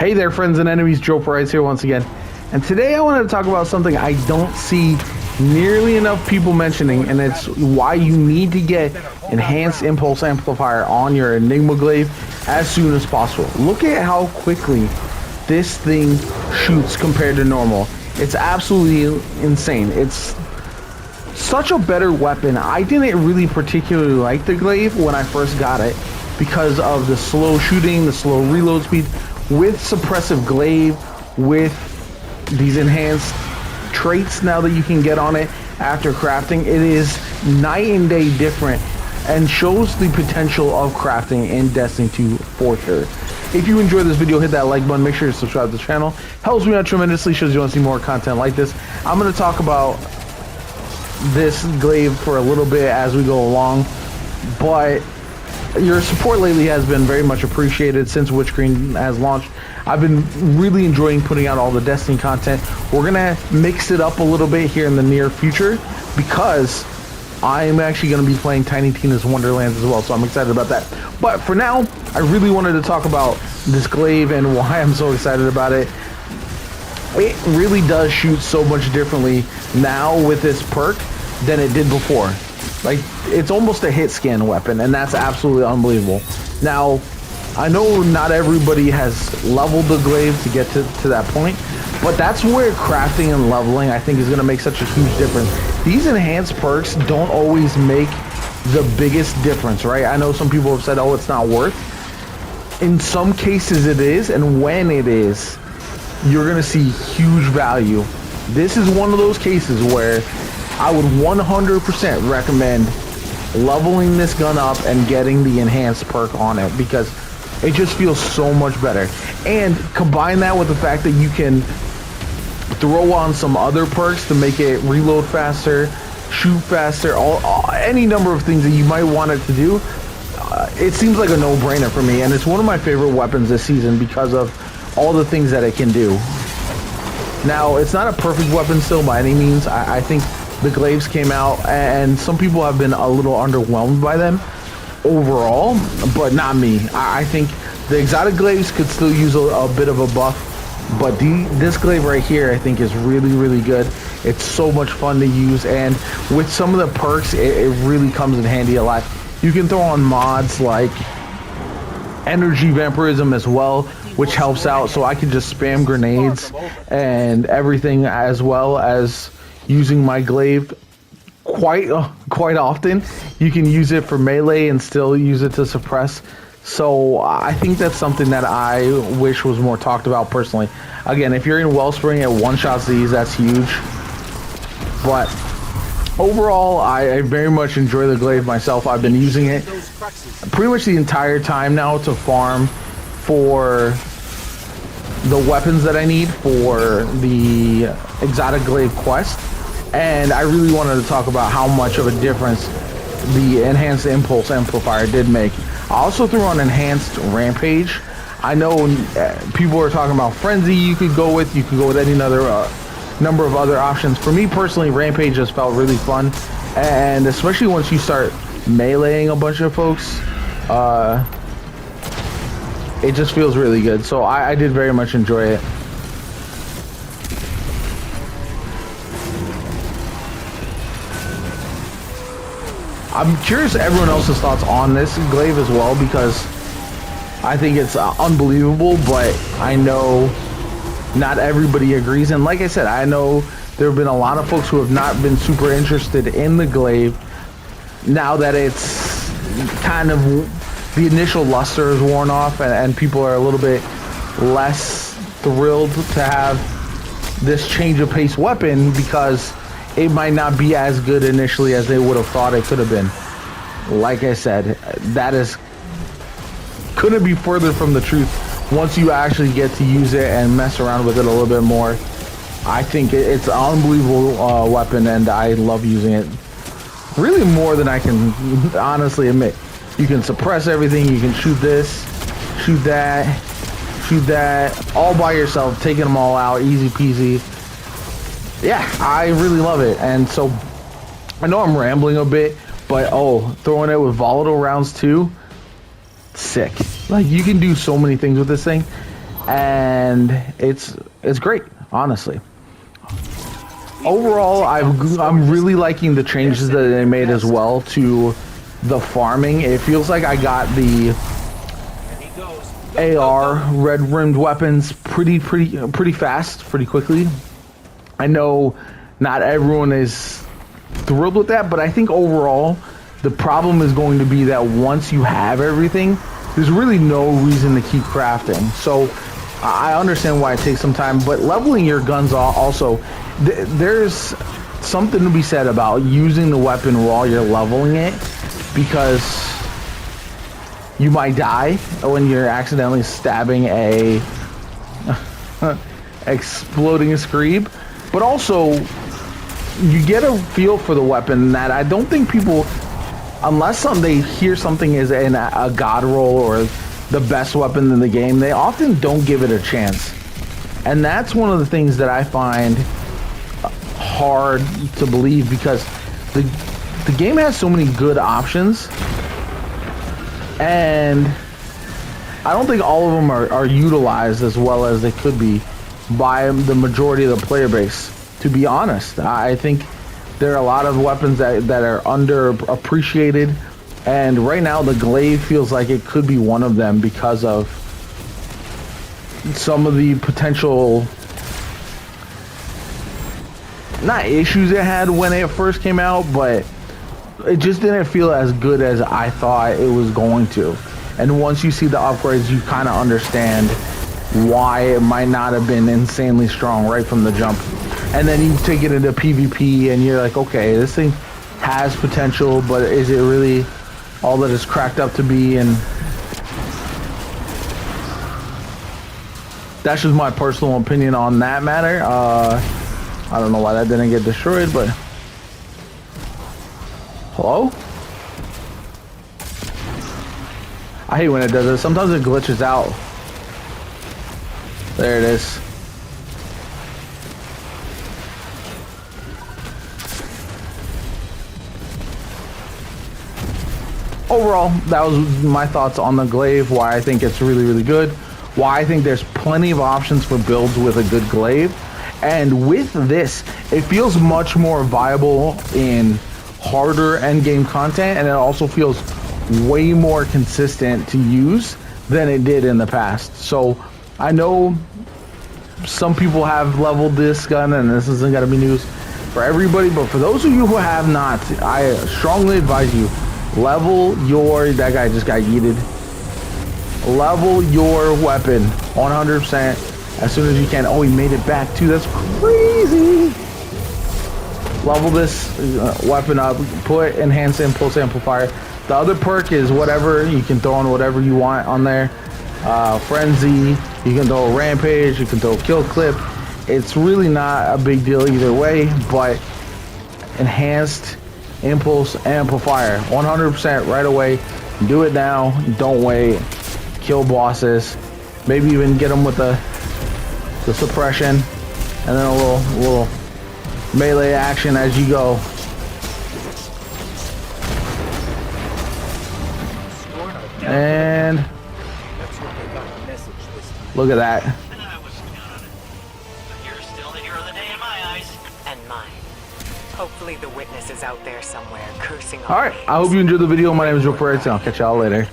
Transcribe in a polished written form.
Hey there, friends and enemies, JoPaWrites here once again. And today I wanted to talk about something I don't see nearly enough people mentioning, and it's why you need to get enhanced impulse amplifier on your Enigma Glaive as soon as possible. Look at how quickly this thing shoots compared to normal. It's absolutely insane. It's such a better weapon. I didn't really particularly like the Glaive when I first got it because of the slow shooting, the slow reload speed. With suppressive Glaive, with these enhanced traits now that you can get on it after crafting, it is night and day different and shows the potential of crafting in Destiny 2 for sure. If you enjoyed this video, hit that like button, make sure to subscribe to the channel. Helps me out tremendously, shows you want to see more content like this. I'm going to talk about this Glaive for a little bit as we go along, but your support lately has been very much appreciated since Witch Queen has launched. I've been really enjoying putting out all the Destiny content. We're gonna mix it up a little bit here in the near future because I'm actually gonna be playing Tiny Tina's Wonderlands as well, so I'm excited about that. But for now, I really wanted to talk about this Glaive and why I'm so excited about it. It really does shoot so much differently now with this perk than it did before. Like, it's almost a hit scan weapon, and that's absolutely unbelievable. Now, I know not everybody has leveled the Glaive to get to that point, but that's where crafting and leveling, I think, is going to make such a huge difference. These enhanced perks don't always make the biggest difference, right? I know some people have said, oh, it's not worth. In some cases it is, and when it is, you're going to see huge value. This is one of those cases where I would 100% recommend leveling this gun up and getting the enhanced perk on it because it just feels so much better. And combine that with the fact that you can throw on some other perks to make it reload faster, shoot faster, any number of things that you might want it to do. It seems like a no-brainer for me, and it's one of my favorite weapons this season because of all the things that it can do. Now, it's not a perfect weapon still by any means. I think the Glaives came out, and some people have been a little underwhelmed by them overall, but not me. I think the exotic Glaives could still use a bit of a buff, but this Glaive right here I think is really, really good. It's so much fun to use, and with some of the perks, it really comes in handy a lot. You can throw on mods like energy vampirism as well, which helps out, so I can just spam grenades and everything, as well as using my Glaive quite often. You can use it for melee and still use it to suppress. So I think that's something that I wish was more talked about personally. Again, if you're in Wellspring at one-shots these, that's huge. But overall, I very much enjoy the Glaive myself. I've been using it pretty much the entire time now to farm for the weapons that I need for the exotic Glaive quest. And I really wanted to talk about how much of a difference the enhanced impulse amplifier did make. I also threw on enhanced rampage. I know people are talking about frenzy you could go with. You could go with any other number of other options. For me personally, rampage just felt really fun, and especially once you start meleeing a bunch of folks, it just feels really good. So I did very much enjoy it. I'm curious everyone else's thoughts on this Glaive as well, because I think it's unbelievable, but I know not everybody agrees. And like I said, I know there have been a lot of folks who have not been super interested in the Glaive now that it's kind of the initial luster is worn off, and people are a little bit less thrilled to have this change of pace weapon because it might not be as good initially as they would have thought it could have been. Like I said, that couldn't be further from the truth. Once you actually get to use it and mess around with it a little bit more, I think it's an unbelievable weapon, and I love using it really more than I can honestly admit. You can suppress everything, you can shoot this, shoot that, all by yourself, taking them all out, easy peasy. Yeah, I really love it. And so I know I'm rambling a bit, but throwing it with volatile rounds too, sick. Like, you can do so many things with this thing. and it's great, honestly. Overall, I'm really liking the changes that they made as well to the farming. It feels like I got the AR red rimmed weapons pretty fast, pretty quickly. I know not everyone is thrilled with that, but I think overall the problem is going to be that once you have everything, there's really no reason to keep crafting. So I understand why it takes some time, but leveling your guns also, there's something to be said about using the weapon while you're leveling it, because you might die when you're accidentally stabbing a exploding screeb, but also you get a feel for the weapon that I don't think people, unless they hear something is in a god roll or the best weapon in the game, they often don't give it a chance. And that's one of the things that I find hard to believe, because the game has so many good options, and I don't think all of them are utilized as well as they could be by the majority of the player base, to be honest. I think there are a lot of weapons that are underappreciated, and right now the Glaive feels like it could be one of them because of some of the potential, not issues it had when it first came out, but it just didn't feel as good as I thought it was going to. And once you see the upgrades, you kind of understand why it might not have been insanely strong right from the jump. And then you take it into PvP and you're like, okay, this thing has potential, but is it really all that it's cracked up to be? And that's just my personal opinion on that matter. I don't know why that didn't get destroyed, but hello? I hate when it does this. Sometimes it glitches out. There it is. Overall, that was my thoughts on the Glaive, why I think it's really good, why I think there's plenty of options for builds with a good Glaive. And with this, it feels much more viable in harder endgame content, and it also feels way more consistent to use than it did in the past. So I know some people have leveled this gun, and this isn't going to be news for everybody, but for those of you who have not, I strongly advise you, level your, that guy just got yeeted, level your weapon 100% as soon as you can. Oh, he made it back too, that's crazy. Level this weapon up, put enhanced impulse amplifier. The other perk is whatever, you can throw on whatever you want on there. Frenzy, you can throw rampage, you can throw kill clip. It's really not a big deal either way, but enhanced impulse amplifier 100% right away. Do it now, don't wait. Kill bosses, maybe even get them with the suppression, and then a little melee action as you go. And look at that. You're still the hero of the day in my eyes. And mine. Hopefully the witness is out there somewhere cursing. Alright, I hope you enjoyed the video. My name is JoPaWrites, and I'll catch y'all later.